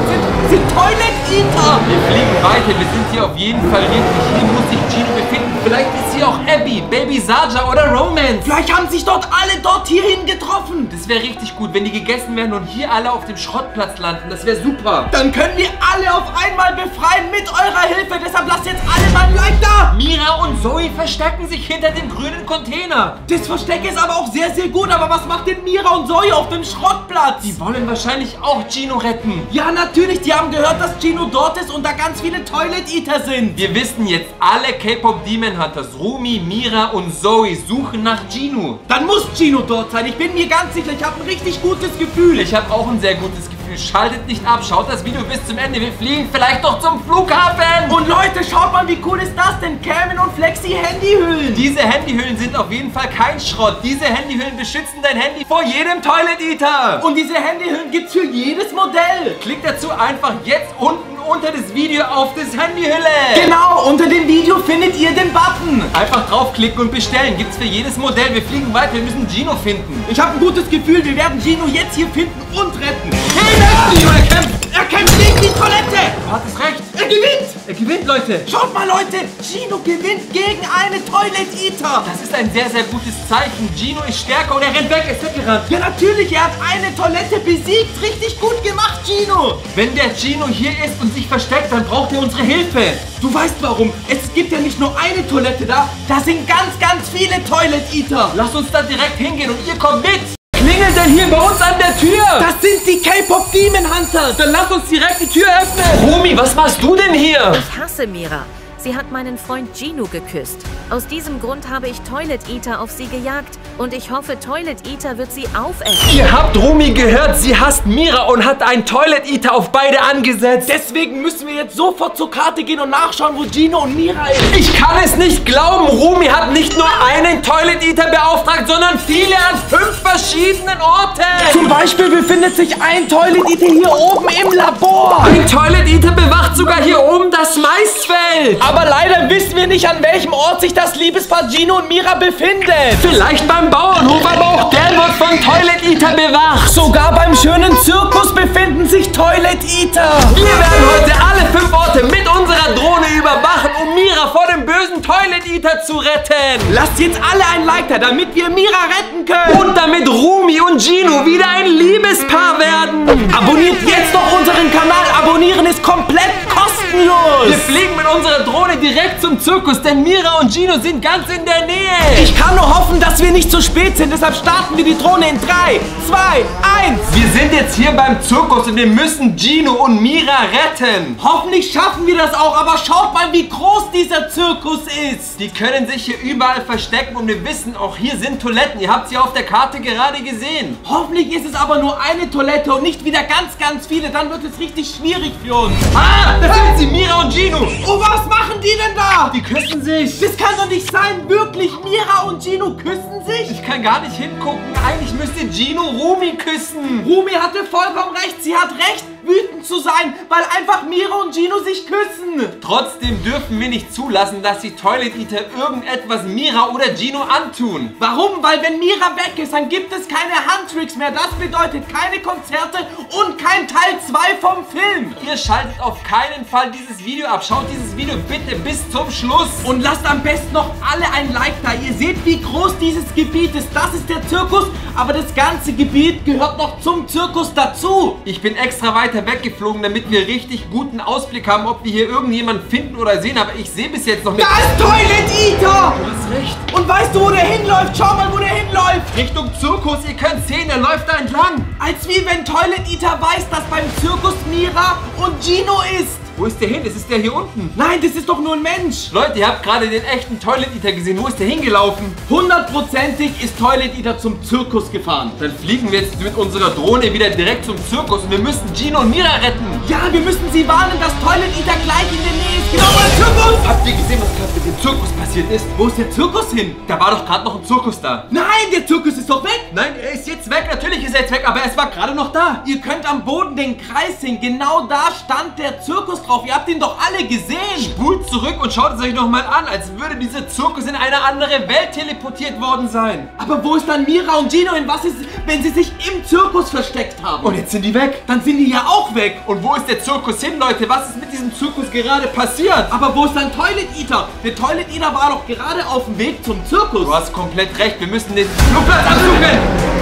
sind Toilet Eater. Wir fliegen weiter. Wir sind hier auf jeden Fall richtig. Hier muss sich Gino befinden. Vielleicht ist hier auch Abby, Baby Saja oder Romans. Vielleicht haben sich dort alle hierhin getroffen. Das wäre richtig gut, wenn die gegessen werden und hier alle auf dem Schrottplatz landen. Das wäre super. Dann können wir alle auf einmal befreien mit eurer Hilfe. Deshalb lasst jetzt alle mal ein Like da. Mira und Zoe verstecken sich hinter dem grünen Container. Das Versteck ist aber auch sehr, sehr gut. Aber was macht denn Mira und Zoe auf dem Schrottplatz? Die wollen wahrscheinlich auch Gino retten. Ja, natürlich. Die haben gehört, dass Gino dort ist und da ganz viele Toilet Eater sind. Wir wissen jetzt, alle K-Pop Demon Hunters, Rumi, Mira und Zoe suchen nach Gino. Dann muss Gino dort sein. Ich bin mir ganz sicher, ich habe ein richtig gutes Gefühl. Ich habe auch ein sehr gutes Gefühl. Schaltet nicht ab, schaut das Video bis zum Ende. Wir fliegen vielleicht doch zum Flughafen. Und Leute, schaut mal, wie cool ist das denn? Cameron und Flexi Handyhüllen. Diese Handyhüllen sind auf jeden Fall kein Schrott. Diese Handyhüllen beschützen dein Handy vor jedem Toilet Eater. Und diese Handyhüllen gibt's für jedes Modell. Klickt dazu einfach jetzt unten unter das Video auf das Handyhülle. Genau, unter dem Video findet ihr den Button. Einfach draufklicken und bestellen. Gibt's für jedes Modell. Wir fliegen weiter, wir müssen Gino finden. Ich habe ein gutes Gefühl, wir werden Gino jetzt hier finden und retten. Gino, er kämpft. Er kämpft gegen die Toilette. Du hattest recht. Er gewinnt. Er gewinnt, Leute. Schaut mal, Leute. Gino gewinnt gegen eine Toilet Eater. Das ist ein sehr, sehr gutes Zeichen. Gino ist stärker und er rennt weg. Er ist weggerannt. Ja, natürlich. Er hat eine Toilette besiegt. Richtig gut gemacht, Gino. Wenn der Gino hier ist und sich versteckt, dann braucht er unsere Hilfe. Du weißt warum. Es gibt ja nicht nur eine Toilette da. Da sind ganz, ganz viele Toilet Eater. Lass uns da direkt hingehen und ihr kommt mit. Klingelt denn hier bei uns an der Tür? Das sind die K-Pop Demon Hunter. Dann lass uns direkt die Tür öffnen. Rumi, was machst du denn hier? Ich hasse Mira. Sie hat meinen Freund Gino geküsst. Aus diesem Grund habe ich Toilet Eater auf sie gejagt. Und ich hoffe, Toilet Eater wird sie aufessen. Ihr habt Rumi gehört, sie hasst Mira und hat einen Toilet Eater auf beide angesetzt. Deswegen müssen wir jetzt sofort zur Karte gehen und nachschauen, wo Gino und Mira ist. Ich kann es nicht glauben. Rumi hat nicht nur einen Toilet Eater beauftragt, sondern viele an 5 verschiedenen Orten. Zum Beispiel befindet sich ein Toilet Eater hier oben im Labor. Ein Toilet Eater bewacht sogar hier oben das Maisfeld. Aber leider wissen wir nicht, an welchem Ort sich das Liebespaar Gino und Mira befindet. Vielleicht beim Bauernhof, aber auch der wird von Toilet Eater bewacht. Sogar beim schönen Zirkus befinden sich Toilet Eater. Wir werden heute alle 5 Orte mit unserer Drohne überwachen, um Mira vor dem bösen Toilet Eater zu retten. Lasst jetzt alle ein Like da, damit wir Mira retten können. Und damit Rumi und Gino wieder ein Liebespaar werden. Abonniert jetzt doch unseren Kanal. Abonnieren ist komplett kostenlos. Wir fliegen mit unserer Drohne direkt zum Zirkus, denn Mira und Gino sind ganz in der Nähe. Ich kann nur hoffen, dass wir nicht zu spät sind. Deshalb starten wir die Drohne in 3, 2, 1. Wir sind jetzt hier beim Zirkus und wir müssen Gino und Mira retten. Hoffentlich schaffen wir das auch, aber schaut mal, wie groß dieser Zirkus ist. Die können sich hier überall verstecken und wir wissen, auch hier sind Toiletten. Ihr habt sie auf der Karte gerade gesehen. Hoffentlich ist es aber nur eine Toilette und nicht wieder ganz, ganz viele. Dann wird es richtig schwierig für uns. Ah, da sind sie, Mira und Gino. Oh, was machen die denn da? Die küssen sich. Das kann doch nicht sein. Wirklich, Mira und Gino küssen sich? Ich kann gar nicht hingucken. Eigentlich müsste Gino Rumi küssen. Rumi hatte vollkommen recht. Sie hat recht, wütend zu sein, weil einfach Mira und Gino sich küssen. Trotzdem dürfen wir nicht zulassen, dass die Toilet Eater irgendetwas Mira oder Gino antun. Warum? Weil wenn Mira weg ist, dann gibt es keine Handtricks mehr. Das bedeutet keine Konzerte und kein Teil 2 vom Film. Ihr schaltet auf keinen Fall dieses Video ab. Schaut dieses Video bitte bis zum Schluss. Und lasst am besten noch alle ein Like da. Ihr seht, wie groß dieses Gebiet ist. Das ist der Zirkus, aber das ganze Gebiet gehört noch zum Zirkus dazu. Ich bin extra weiter weggeflogen, damit wir richtig guten Ausblick haben, ob wir hier irgendjemanden finden oder sehen. Aber ich sehe bis jetzt noch nicht. Da ist Toilet Eater! Du hast recht. Und weißt du, wo der hinläuft? Schau mal, wo der hinläuft. Richtung Zirkus, ihr könnt sehen, er läuft da entlang. Als wie wenn Toilet Eater weiß, dass beim Zirkus Mira und Gino ist. Wo ist der hin? Das ist der hier unten. Nein, das ist doch nur ein Mensch. Leute, ihr habt gerade den echten Toilet Eater gesehen. Wo ist der hingelaufen? 100%ig ist Toilet Eater zum Zirkus gefahren. Dann fliegen wir jetzt mit unserer Drohne wieder direkt zum Zirkus und wir müssen Gino und Mira retten. Ja, wir müssen sie warnen, dass Toilet Eater gleich in der Nähe ist. Genau beim Zirkus. Habt ihr gesehen, was gerade mit dem Zirkus passiert ist? Wo ist der Zirkus hin? Da war doch gerade noch ein Zirkus da. Nein, der Zirkus ist doch weg. Nein, er ist jetzt weg. Natürlich ist er jetzt weg, aber es war gerade noch da. Ihr könnt am Boden den Kreis sehen. Genau da stand der Zirkus drauf. Ihr habt ihn doch alle gesehen. Spult zurück und schaut es euch nochmal an, als würde dieser Zirkus in eine andere Welt teleportiert worden sein. Aber wo ist dann Mira und Gino hin? Was ist, wenn sie sich im Zirkus versteckt haben? Und jetzt sind die weg. Dann sind die ja auch weg. Und wo ist der Zirkus hin, Leute? Was ist mit diesem Zirkus gerade passiert? Aber wo ist dann Toilet Eater? Der Toilet Eater war doch gerade auf dem Weg zum Zirkus. Du hast komplett recht. Wir müssen den Flugplatz absuchen.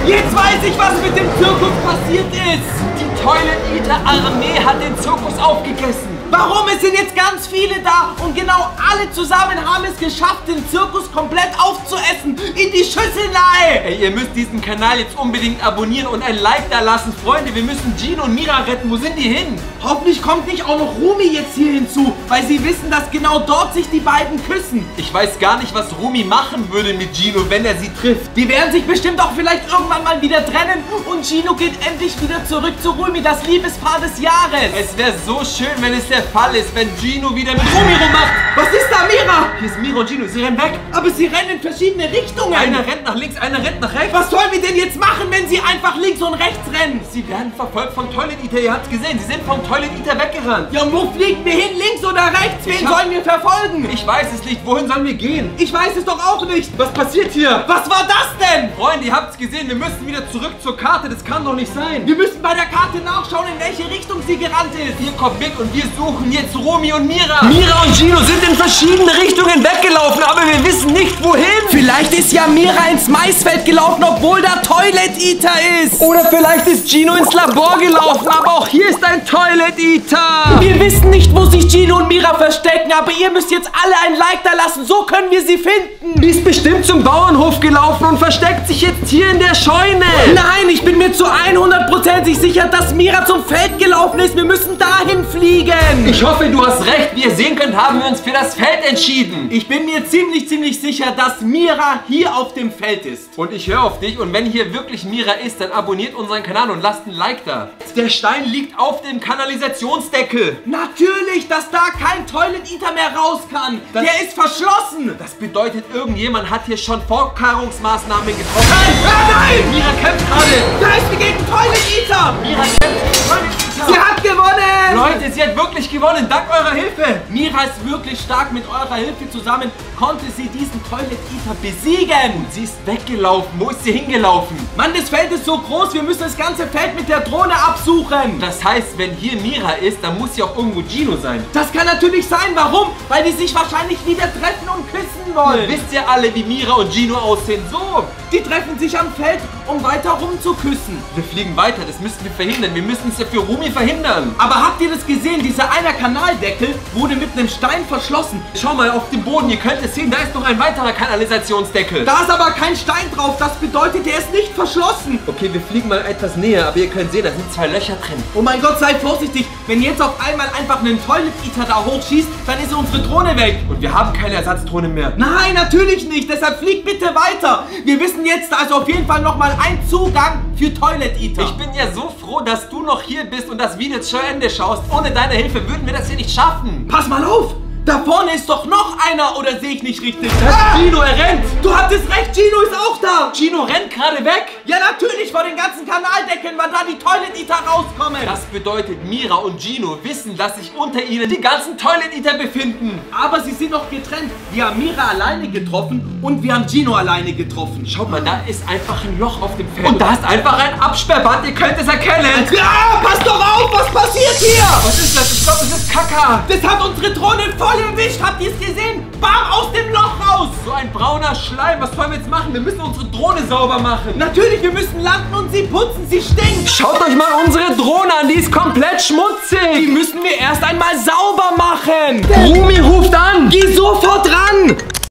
Jetzt weiß ich, was mit dem Zirkus passiert ist. Die Toilet Eater Armee hat den Zirkus aufgegessen. Warum? Es sind jetzt ganz viele da und genau alle zusammen haben es geschafft, den Zirkus komplett aufzuessen. In die Schüsselei. Ey, ihr müsst diesen Kanal jetzt unbedingt abonnieren und ein Like da lassen. Freunde, wir müssen Gino und Mira retten. Wo sind die hin? Hoffentlich kommt nicht auch noch Rumi jetzt hier hinzu, weil sie wissen, dass genau dort sich die beiden küssen. Ich weiß gar nicht, was Rumi machen würde mit Gino, wenn er sie trifft. Die werden sich bestimmt auch vielleicht irgendwann mal wieder trennen und Gino geht endlich wieder zurück zu Rumi, das Liebespaar des Jahres. Es wäre so schön, wenn es der Fall ist, wenn Gino wieder mit Rumi rummacht. Was ist da, Mira? Hier ist Mira und Gino, sie rennen weg. Aber sie rennen in verschiedene Richtungen. Einer rennt nach links, einer rennt nach rechts. Was sollen wir denn jetzt machen, wenn sie einfach links und rechts rennen? Sie werden verfolgt von Toilet Eater, ihr habt's gesehen. Sie sind vom Toilet Eater weggerannt. Ja, und wo fliegen wir hin? Links oder rechts? Wen sollen wir verfolgen? Ich weiß es nicht. Wohin sollen wir gehen? Ich weiß es doch auch nicht. Was passiert hier? Was war das denn? Freunde, ihr habt's gesehen. Wir müssen wieder zurück zur Karte. Das kann doch nicht sein. Wir müssen bei der Karte nachschauen, in welche Richtung sie gerannt ist. Ihr kommt mit und wir suchen jetzt Romy und Mira. Mira und Gino sind in verschiedene Richtungen weggelaufen, aber wir wissen nicht wohin. Vielleicht ist ja Mira ins Maisfeld gelaufen, obwohl da Toilet Eater ist. Oder vielleicht ist Gino ins Labor gelaufen, aber auch hier ist ein Toilet Eater. Wir wissen nicht, wo sich Gino und Mira verstecken, aber ihr müsst jetzt alle ein Like da lassen. So können wir sie finden. Die ist bestimmt zum Bauernhof gelaufen und versteckt sich jetzt hier in der Scheune. Nein, ich bin mir zu 100%ig sicher, dass Mira zum Feld gelaufen ist. Wir müssen dahin fliegen. Ich hoffe, du hast recht. Wie ihr sehen könnt, haben wir uns für das Feld entschieden. Ich bin mir ziemlich sicher, dass Mira hier auf dem Feld ist. Und ich höre auf dich. Und wenn hier wirklich Mira ist, dann abonniert unseren Kanal und lasst ein Like da. Der Stein liegt auf dem Kanalisationsdeckel. Natürlich, dass da kein Toilet Eater mehr raus kann. Der ist verschlossen. Das bedeutet, irgendjemand hat hier schon Vorkehrungsmaßnahmen getroffen. Nein! Mira kämpft gerade. Da ist sie gegen Toilet Eater. Mira kämpft gegen Toilet Eater. Sie hat gewonnen. Leute, sie hat wirklich gewonnen. Dank eurer Hilfe. Mira ist wirklich stark. Mit eurer Hilfe zusammen konnte sie diesen Toilet Eater besiegen. Sie ist weggelaufen. Wo ist sie hingelaufen? Mann, das Feld ist so groß. Wir müssen das ganze Feld mit der Drohne absuchen. Das heißt, wenn hier Mira ist, dann muss hier auch irgendwo Gino sein. Das kann natürlich sein. Warum? Weil die sich wahrscheinlich wieder treffen und küssen wollen. Wisst ihr alle, wie Mira und Gino aussehen? So. Die treffen sich am Feld, um weiter rumzuküssen. Wir fliegen weiter. Das müssen wir verhindern. Wir müssen es ja für Romy verhindern. Aber habt ihr das gesehen? Dieser einer Kanaldeckel wurde mit einem Stein verschlossen. Schau mal auf den Boden. Ihr könnt es sehen. Da ist noch ein weiterer Kanalisationsdeckel. Da ist aber kein Stein drauf. Das bedeutet, der ist nicht verschlossen. Okay, wir fliegen mal etwas näher. Aber ihr könnt sehen, da sind 2 Löcher drin. Oh mein Gott, seid vorsichtig. Wenn jetzt auf einmal einfach ein Toilet Eater da hochschießt, dann ist unsere Drohne weg. Und wir haben keine Ersatzdrohne mehr. Nein, natürlich nicht. Deshalb fliegt bitte weiter. Wir wissen jetzt also auf jeden Fall nochmal einen Zugang für Toilet Eater. Ich bin ja so froh, dass du noch hier bist und das Video zu Ende schaust. Ohne deine Hilfe würden wir das hier nicht schaffen. Pass mal auf. Da vorne ist doch noch einer, oder sehe ich nicht richtig? Das ist Gino, er rennt. Du hattest recht, Gino ist auch da. Gino rennt gerade weg. Ja, natürlich, vor den ganzen Kanaldeckeln, weil da die Toilet Eater rauskommen. Das bedeutet, Mira und Gino wissen, dass sich unter ihnen die ganzen Toilet Eater befinden. Aber sie sind noch getrennt. Wir haben Mira alleine getroffen und wir haben Gino alleine getroffen. Schaut mal, da ist einfach ein Loch auf dem Feld. Und da ist einfach ein Absperrband, ihr könnt es erkennen. Ja, pass doch auf, was passiert hier? Was ist das? Ich glaube, das ist Kaka. Das hat unsere Drohne voll erwischt. Habt ihr es gesehen? Bam, aus dem Loch raus. So ein brauner Schleim. Was sollen wir jetzt machen? Wir müssen unsere Drohne sauber machen. Natürlich, wir müssen landen und sie putzen. Sie stinkt. Schaut euch mal unsere Drohne an. Die ist komplett schmutzig. Die müssen wir erst einmal sauber machen. Romy ruft